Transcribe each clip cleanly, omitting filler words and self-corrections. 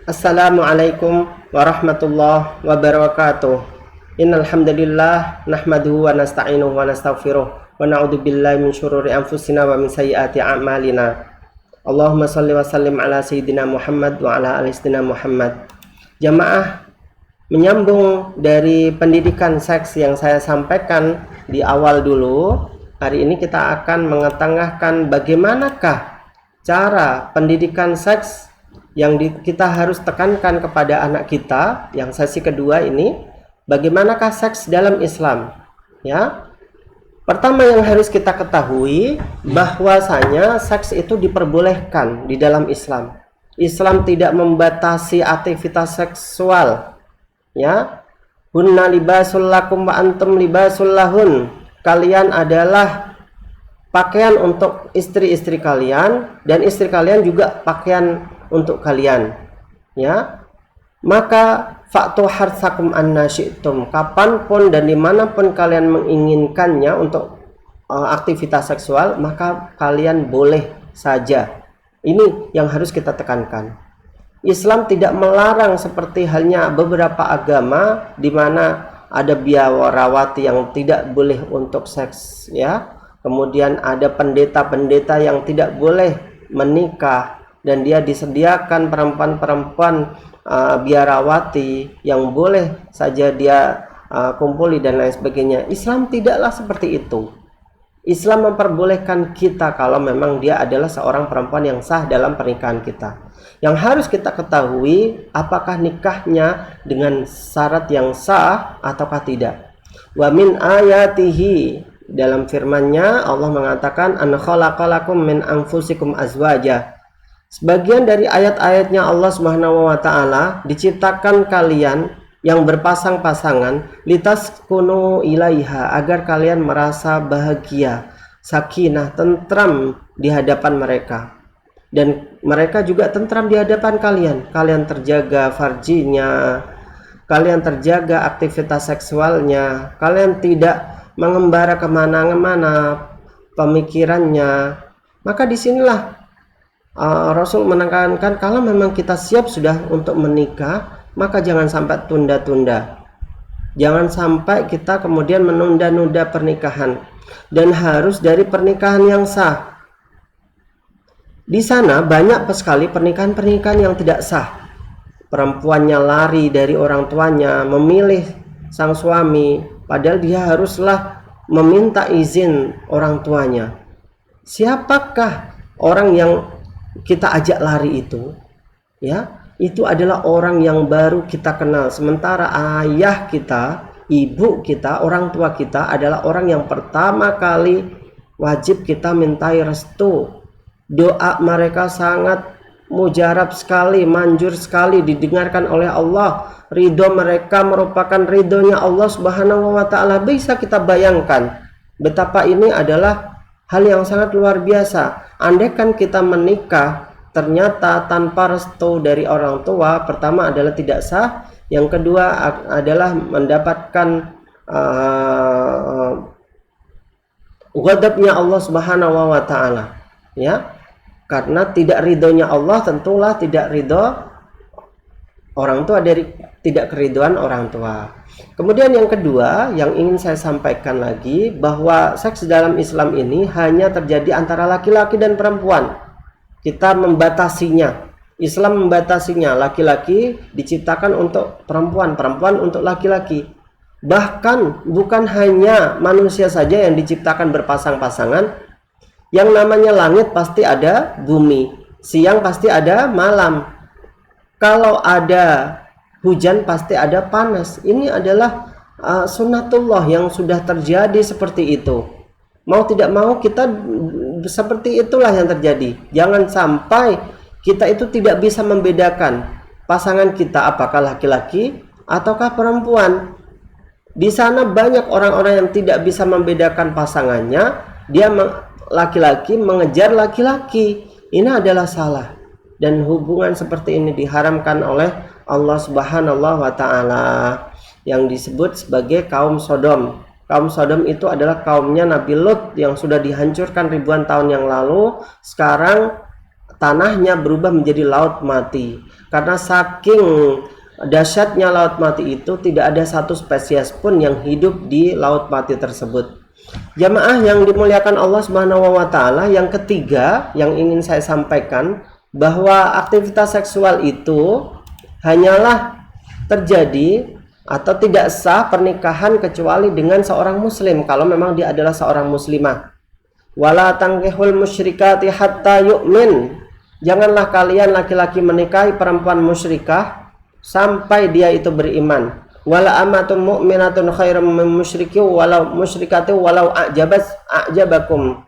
Assalamualaikum warahmatullahi wabarakatuh. Innal hamdalillah nahmaduhu wa nasta'inuhu wa nastaghfiruh wa na'udzu billahi min syururi anfusina wa min sayyiati a'malina. Allahumma shalli wa sallim ala sayyidina Muhammad wa ala ali sayyidina Muhammad. Jamaah, menyambung dari pendidikan seks yang saya sampaikan di awal dulu, hari ini kita akan mengetengahkan bagaimanakah cara pendidikan seks yang kita harus tekankan kepada anak kita. Yang sesi kedua ini, bagaimanakah seks dalam Islam, ya. Pertama yang harus kita ketahui bahwasanya seks itu diperbolehkan di dalam Islam. Islam tidak membatasi aktivitas seksual, ya. Hunna libasul lakum wa antum libasul lahun. Kalian adalah pakaian untuk istri-istri kalian dan istri kalian juga pakaian untuk kalian, ya. Maka fa'tu harsakum anna syi'tum, kapanpun dan dimanapun kalian menginginkannya untuk aktivitas seksual, maka kalian boleh saja. Ini yang harus kita tekankan. Islam tidak melarang seperti halnya beberapa agama di mana ada biarawati yang tidak boleh untuk seks, ya. Kemudian ada pendeta-pendeta yang tidak boleh menikah dan dia disediakan perempuan-perempuan biarawati yang boleh saja dia kumpuli dan lain sebagainya. Islam tidaklah seperti itu. Islam memperbolehkan kita kalau memang dia adalah seorang perempuan yang sah dalam pernikahan kita. Yang harus kita ketahui, apakah nikahnya dengan syarat yang sah ataukah tidak. Wa min ayatihi, dalam firman-Nya Allah mengatakan an khalaqalakum min anfusikum azwaja. Sebagian dari ayat-ayatnya Allah Subhanahu wa taala, diciptakan kalian yang berpasang-pasangan litaskunu ilaiha, agar kalian merasa bahagia, sakinah, tentram di hadapan mereka. Dan mereka juga tentram di hadapan kalian. Kalian terjaga farjinya, kalian terjaga aktivitas seksualnya, kalian tidak mengembara kemana-mana pemikirannya. Maka disinilah Rasul menekankan kalau memang kita siap sudah untuk menikah, maka jangan sampai tunda-tunda. Jangan sampai kita kemudian menunda-nunda pernikahan, dan harus dari pernikahan yang sah. Di sana banyak sekali pernikahan-pernikahan yang tidak sah. Perempuannya lari dari orang tuanya, memilih sang suami, padahal dia haruslah meminta izin orang tuanya. Siapakah orang yang kita ajak lari itu, ya? Itu adalah orang yang baru kita kenal. Sementara ayah kita, ibu kita, orang tua kita adalah orang yang pertama kali wajib kita mintai restu. Doa mereka sangat mujarab sekali, manjur sekali, didengarkan oleh Allah. Ridho mereka merupakan ridhonya Allah Subhanahu wa taala. Bisa kita bayangkan betapa ini adalah hal yang sangat luar biasa. Andaikan kita menikah ternyata tanpa restu dari orang tua, pertama adalah tidak sah, yang kedua adalah mendapatkan ghadabnya Allah Subhanahu wa taala, ya. Karena tidak ridhonya Allah, tentulah tidak ridho orang tua, dari tidak keriduan orang tua. Kemudian yang kedua yang ingin saya sampaikan lagi, bahwa seks dalam Islam ini hanya terjadi antara laki-laki dan perempuan. Kita membatasinya. Islam membatasinya. Laki-laki diciptakan untuk perempuan, perempuan untuk laki-laki. Bahkan bukan hanya manusia saja yang diciptakan berpasang-pasangan. Yang namanya langit pasti ada bumi, siang pasti ada malam. Kalau ada hujan pasti ada panas. Ini adalah sunnatullah yang sudah terjadi seperti itu. Mau tidak mau kita seperti itulah yang terjadi. Jangan sampai kita itu tidak bisa membedakan pasangan kita apakah laki-laki ataukah perempuan. Di sana banyak orang-orang yang tidak bisa membedakan pasangannya. Dia laki-laki mengejar laki-laki. Ini adalah salah, dan hubungan seperti ini diharamkan oleh Allah Subhanahu wa taala, yang disebut sebagai kaum Sodom. Kaum Sodom itu adalah kaumnya Nabi Lut yang sudah dihancurkan ribuan tahun yang lalu. Sekarang tanahnya berubah menjadi laut mati. Karena saking dahsyatnya laut mati itu, tidak ada satu spesies pun yang hidup di laut mati tersebut. Jamaah yang dimuliakan Allah Subhanahu wa taala, yang ketiga yang ingin saya sampaikan, bahwa aktivitas seksual itu hanyalah terjadi atau tidak sah pernikahan kecuali dengan seorang muslim, kalau memang dia adalah seorang muslimah. Wala tankihul musyrikati hatta yu'min. Janganlah kalian laki-laki menikahi perempuan musyrikah sampai dia itu beriman. Wala amatun mu'minatun khairum min musyriki walau musyrikati walau a'jabakum.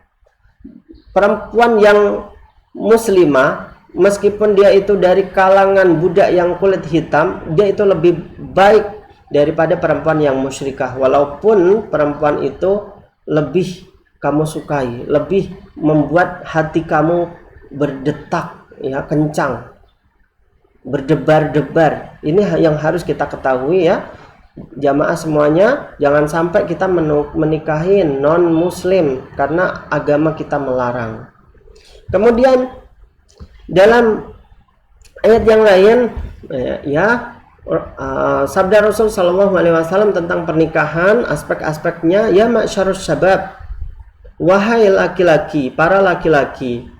Perempuan yang muslimah, meskipun dia itu dari kalangan budak yang kulit hitam, dia itu lebih baik daripada perempuan yang musyrikah, walaupun perempuan itu lebih kamu sukai, lebih membuat hati kamu berdetak, ya, kencang, berdebar-debar. Ini yang harus kita ketahui, ya jamaah semuanya. Jangan sampai kita menikahi non muslim karena agama kita melarang. Kemudian dalam ayat yang lain, sabda Rasul Shallallahu Alaihi Wasallam tentang pernikahan, aspek-aspeknya, ya ma'syarus syabab, wahai laki-laki, para laki-laki,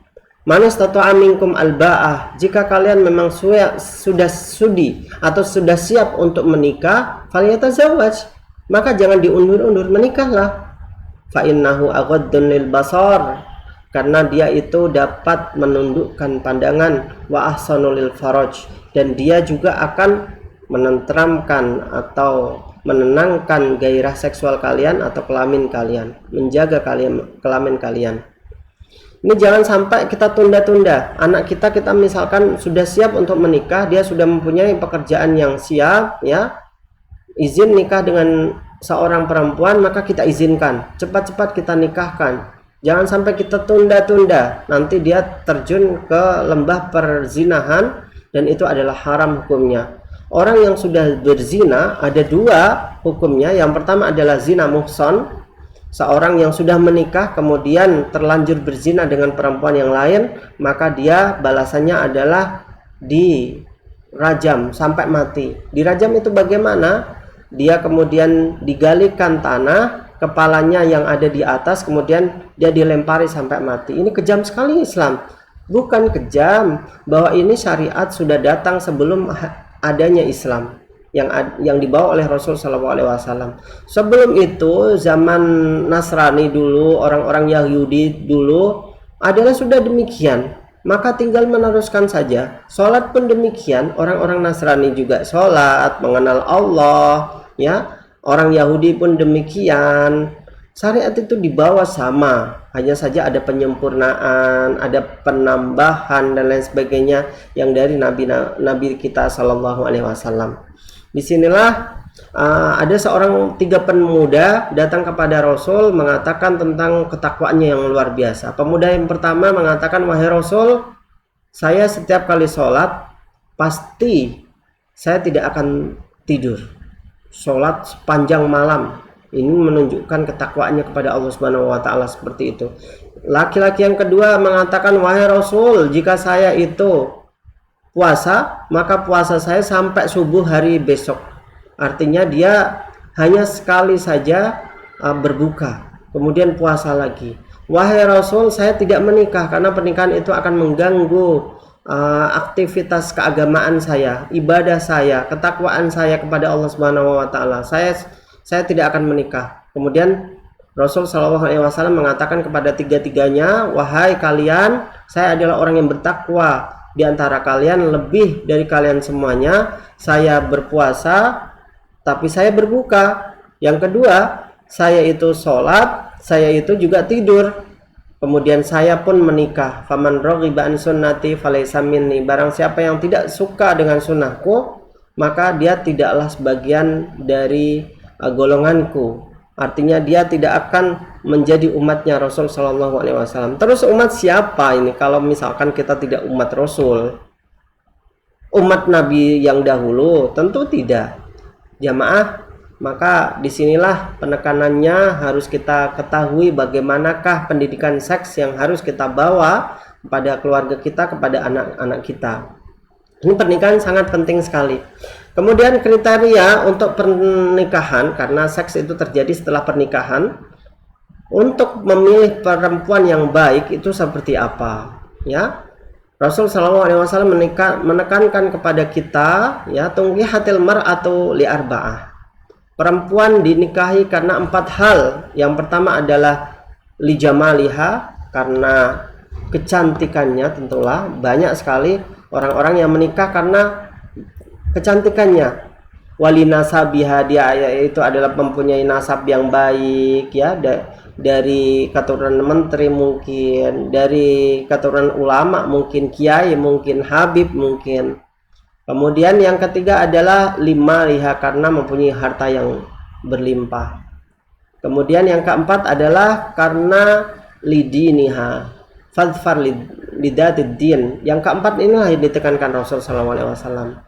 man istata'a minkum alba'ah, jika kalian memang sudah sudi atau sudah siap untuk menikah, falyatazawwaj, maka jangan diundur-undur, menikahlah. Fa innahu aghaddun lil basar, karena dia itu dapat menundukkan pandangan, wa ahsanu lil faraj, dan dia juga akan menenteramkan atau menenangkan gairah seksual kalian atau kelamin kalian, menjaga kelamin kalian. Ini jangan sampai kita tunda-tunda. Anak kita misalkan sudah siap untuk menikah, dia sudah mempunyai pekerjaan yang siap, ya, izin nikah dengan seorang perempuan, maka kita izinkan, cepat-cepat kita nikahkan. Jangan sampai kita tunda-tunda, nanti dia terjun ke lembah perzinahan, dan itu adalah haram hukumnya. Orang yang sudah berzina ada dua hukumnya. Yang pertama adalah zina muhsan, seorang yang sudah menikah kemudian terlanjur berzina dengan perempuan yang lain, maka dia balasannya adalah dirajam sampai mati. Dirajam itu bagaimana? Dia kemudian digalikan tanah, kepalanya yang ada di atas, kemudian dia dilempari sampai mati. Ini kejam sekali Islam. Bukan kejam, bahwa ini syariat sudah datang sebelum adanya Islam yang dibawa oleh Rasul SAW. Sebelum itu, zaman Nasrani dulu, orang-orang Yahudi dulu adalah sudah demikian, maka tinggal meneruskan saja. Sholat pun demikian, orang-orang Nasrani juga sholat, mengenal Allah, ya. Orang Yahudi pun demikian. Syariat itu dibawa sama, hanya saja ada penyempurnaan, ada penambahan dan lain sebagainya yang dari Nabi kita Shallallahu Alaihi Wasallam. Disinilah ada seorang 3 pemuda datang kepada Rasul mengatakan tentang ketakwaannya yang luar biasa. Pemuda yang pertama mengatakan, wahai Rasul, saya setiap kali sholat pasti saya tidak akan tidur, sholat sepanjang malam. Ini menunjukkan ketakwaannya kepada Allah Subhanahu wa taala seperti itu. Laki-laki yang kedua mengatakan, wahai Rasul, jika saya itu puasa, maka puasa saya sampai subuh hari besok. Artinya dia hanya sekali saja berbuka, kemudian puasa lagi. Wahai Rasul, saya tidak menikah karena pernikahan itu akan mengganggu aktivitas keagamaan saya, ibadah saya, ketakwaan saya kepada Allah Subhanahu wa taala. Saya tidak akan menikah. Kemudian Rasul Shallallahu Alaihi Wasallam mengatakan kepada tiga-tiganya, wahai kalian, saya adalah orang yang bertakwa di antara kalian lebih dari kalian semuanya. Saya berpuasa, tapi saya berbuka. Yang kedua, saya itu sholat, saya itu juga tidur. Kemudian saya pun menikah. Faman raghiba an sunnati falaysa minni. Barang siapa yang tidak suka dengan sunnahku, maka dia tidaklah sebagian dari golonganku. Artinya dia tidak akan menjadi umatnya Rasul Shallallahu Alaihi Wasallam. Terus umat siapa ini kalau misalkan kita tidak umat Rasul? Umat Nabi yang dahulu? Tentu tidak. Jamaah, maka disinilah penekanannya harus kita ketahui bagaimanakah pendidikan seks yang harus kita bawa kepada keluarga kita, kepada anak-anak kita. Ini pernikahan sangat penting sekali. Kemudian kriteria untuk pernikahan, karena seks itu terjadi setelah pernikahan, untuk memilih perempuan yang baik itu seperti apa? Ya, Rasul Shallallahu Alaihi Wasallam menekankan kepada kita, ya, tungkihatil mar'atu li arba'ah. Perempuan dinikahi karena 4 hal. Yang pertama adalah li jamaliha, karena kecantikannya. Tentulah banyak sekali orang-orang yang menikah karena kecantikannya. Wali nasabiha, dia itu adalah mempunyai nasab yang baik, ya, dari keturunan menteri mungkin, dari keturunan ulama mungkin, kiai mungkin, habib mungkin. Kemudian yang ketiga adalah lima liha, karena mempunyai harta yang berlimpah. Kemudian yang keempat adalah karena lidiniha, fadfar lidatiddin. Yang keempat inilah yang ditekankan Rasul SAW.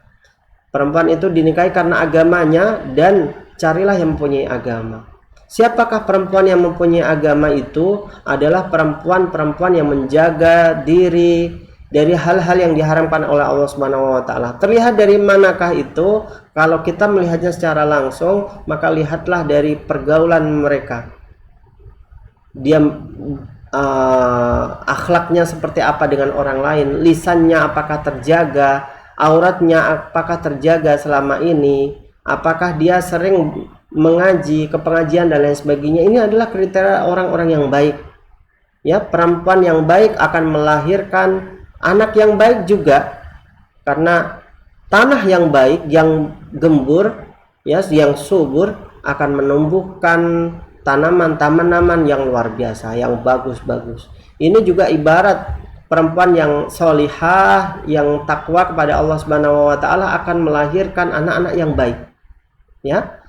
Perempuan itu dinikahi karena agamanya, dan carilah yang mempunyai agama. Siapakah perempuan yang mempunyai agama? Itu adalah perempuan-perempuan yang menjaga diri dari hal-hal yang diharamkan oleh Allah Subhanahu wa taala. Terlihat dari manakah itu? Kalau kita melihatnya secara langsung, maka lihatlah dari pergaulan mereka. Dia akhlaknya seperti apa dengan orang lain, lisannya apakah terjaga, auratnya apakah terjaga selama ini, apakah dia sering mengaji ke pengajian dan lain sebagainya. Ini adalah kriteria orang-orang yang baik. Ya, perempuan yang baik akan melahirkan anak yang baik juga, karena tanah yang baik, yang gembur, ya, yang subur, akan menumbuhkan tanaman-tanaman yang luar biasa, yang bagus-bagus. Ini juga ibarat perempuan yang solihah, yang takwa kepada Allah Subhanahu wa taala akan melahirkan anak-anak yang baik. Ya,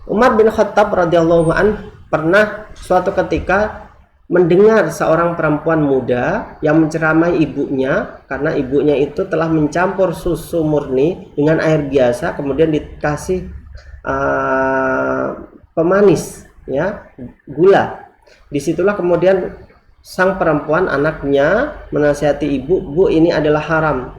Umar bin Khattab radhiyallahu an pernah suatu ketika mendengar seorang perempuan muda yang menceramai ibunya, karena ibunya itu telah mencampur susu murni dengan air biasa, kemudian dikasih pemanis, ya, gula. Disitulah kemudian sang perempuan, anaknya, menasihati ibu, "Bu, ini adalah haram.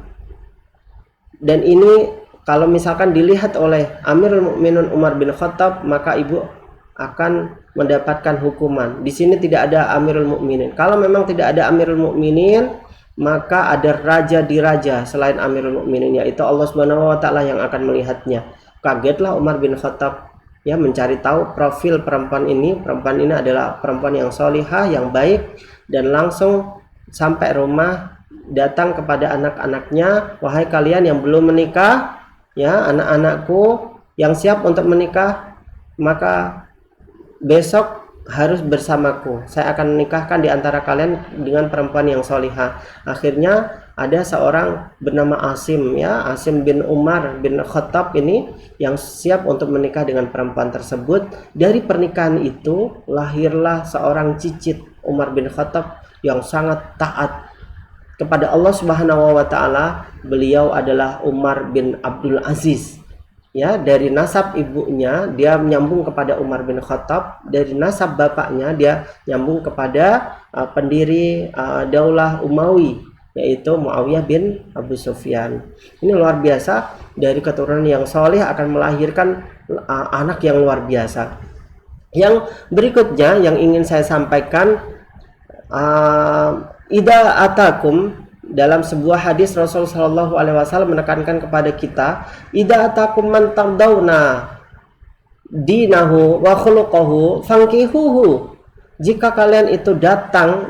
Dan ini kalau misalkan dilihat oleh Amirul Mukminin Umar bin Khattab, maka ibu akan mendapatkan hukuman." Di sini tidak ada Amirul Mukminin. Kalau memang tidak ada Amirul Mukminin, maka ada raja di raja selain Amirul Mukminin, yaitu Allah Subhanahu wa taala yang akan melihatnya. Kagetlah Umar bin Khattab, ya, mencari tahu profil perempuan ini. Perempuan ini adalah perempuan yang solihah, yang baik, dan langsung sampai rumah datang kepada anak-anaknya, "Wahai kalian yang belum menikah, ya, anak-anakku yang siap untuk menikah, maka besok harus bersamaku. Saya akan menikahkan di antara kalian dengan perempuan yang solihah." Akhirnya ada seorang bernama Asim, ya, Asim bin Umar bin Khattab ini yang siap untuk menikah dengan perempuan tersebut. Dari pernikahan itu lahirlah seorang cicit Umar bin Khattab yang sangat taat kepada Allah Subhanahu wa taala. Beliau adalah Umar bin Abdul Aziz. Ya, dari nasab ibunya dia menyambung kepada Umar bin Khattab, dari nasab bapaknya dia nyambung kepada pendiri Daulah Umawi, yaitu Muawiyah bin Abu Sufyan. Ini luar biasa, dari keturunan yang soleh akan melahirkan anak yang luar biasa. Yang berikutnya yang ingin saya sampaikan, ida atakum, dalam sebuah hadis Rasul Shallallahu Alaihi Wasallam menekankan kepada kita, "Idza atakum man tardawna dinahu wa khuluquhu fankihuhu." Jika kalian itu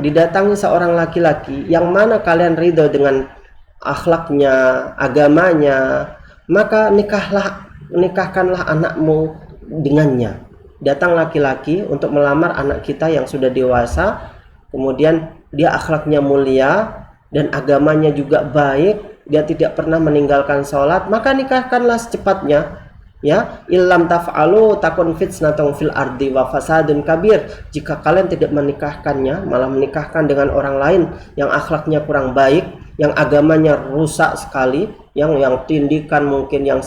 didatangi seorang laki-laki yang mana kalian ridho dengan akhlaknya, agamanya, maka nikahkanlah anakmu dengannya. Datang laki-laki untuk melamar anak kita yang sudah dewasa, kemudian dia akhlaknya mulia dan agamanya juga baik, dia tidak pernah meninggalkan sholat, maka nikahkanlah secepatnya. Ya, illam taf'alu takun fitnatun fil ardi wa fasadun kabir. Jika kalian tidak menikahkannya, malah menikahkan dengan orang lain yang akhlaknya kurang baik, yang agamanya rusak sekali, yang tindikan mungkin, yang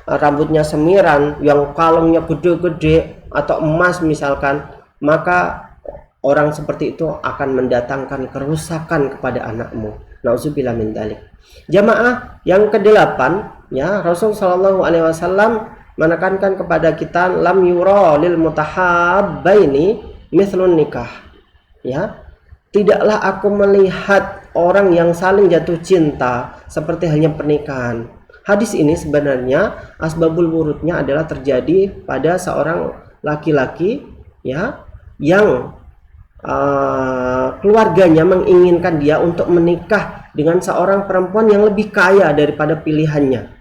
rambutnya semiran, yang kalungnya gede-gede atau emas misalkan, maka orang seperti itu akan mendatangkan kerusakan kepada anakmu. Nauzubillah min dzalik. Jamaah yang kedelapan, ya, Rasul Shallallahu Alaihi Wasallam menekankan kepada kita, lam yura lil mutahabbaini mithlun nikah. Ya, tidaklah aku melihat orang yang saling jatuh cinta seperti halnya pernikahan. Hadis ini sebenarnya asbabul wurudnya adalah terjadi pada seorang laki-laki, ya, yang keluarganya menginginkan dia untuk menikah dengan seorang perempuan yang lebih kaya daripada pilihannya.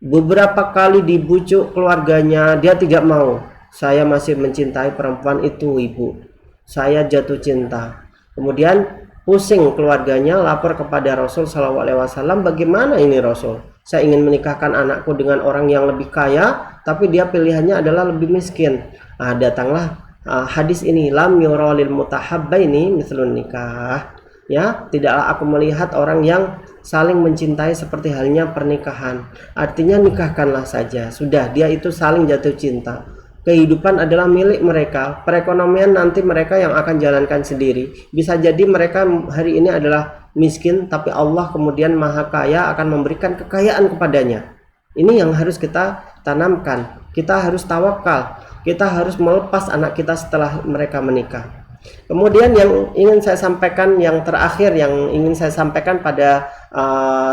Beberapa kali dibujuk keluarganya, dia tidak mau. Saya masih mencintai perempuan itu, ibu. Saya jatuh cinta. Kemudian pusing keluarganya, lapor kepada Rasul SAW. Bagaimana ini Rasul? Saya ingin menikahkan anakku dengan orang yang lebih kaya, tapi dia pilihannya adalah lebih miskin. Datanglah hadis ini, lam yura lil mutahabbaini mithlun nikah. Ya, tidaklah aku melihat orang yang saling mencintai seperti halnya pernikahan. Artinya nikahkanlah saja. Sudah, dia itu saling jatuh cinta. Kehidupan adalah milik mereka. Perekonomian nanti mereka yang akan jalankan sendiri. Bisa jadi mereka hari ini adalah miskin, tapi Allah kemudian Maha Kaya akan memberikan kekayaan kepadanya. Ini yang harus kita tanamkan. Kita harus tawakal. Kita harus melepas anak kita setelah mereka menikah. Kemudian yang ingin saya sampaikan, yang terakhir yang ingin saya sampaikan pada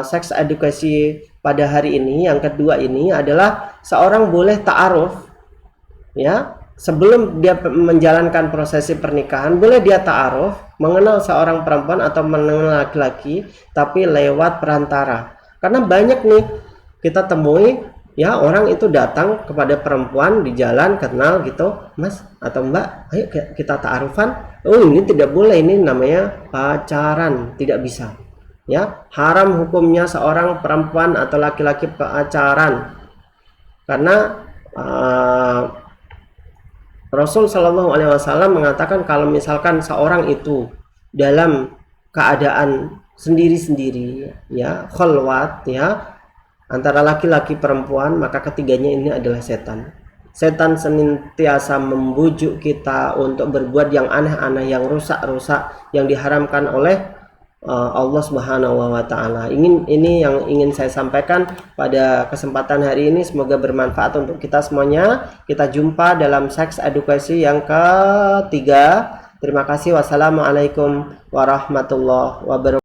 sex education pada hari ini, yang kedua ini adalah seorang boleh ta'aruf, ya, sebelum dia menjalankan prosesi pernikahan, boleh dia ta'aruf, mengenal seorang perempuan atau mengenal laki-laki, tapi lewat perantara. Karena banyak nih kita temui, ya, orang itu datang kepada perempuan di jalan, kenal gitu, Mas atau Mbak, ayo kita ta'arufan. Oh, ini tidak boleh, ini namanya pacaran, tidak bisa. Ya, haram hukumnya seorang perempuan atau laki-laki pacaran. Karena Rasul Shallallahu Alaihi Wasallam mengatakan kalau misalkan seorang itu dalam keadaan sendiri-sendiri, ya, khalwat, ya, antara laki-laki perempuan, maka ketiganya ini adalah setan. Setan senantiasa membujuk kita untuk berbuat yang aneh-aneh, yang rusak-rusak, yang diharamkan oleh Allah Subhanahu wa taala. Ini yang ingin saya sampaikan pada kesempatan hari ini. Semoga bermanfaat untuk kita semuanya. Kita jumpa dalam Sex Edukasi yang ketiga. Terima kasih. Wassalamualaikum warahmatullahi wabarakatuh.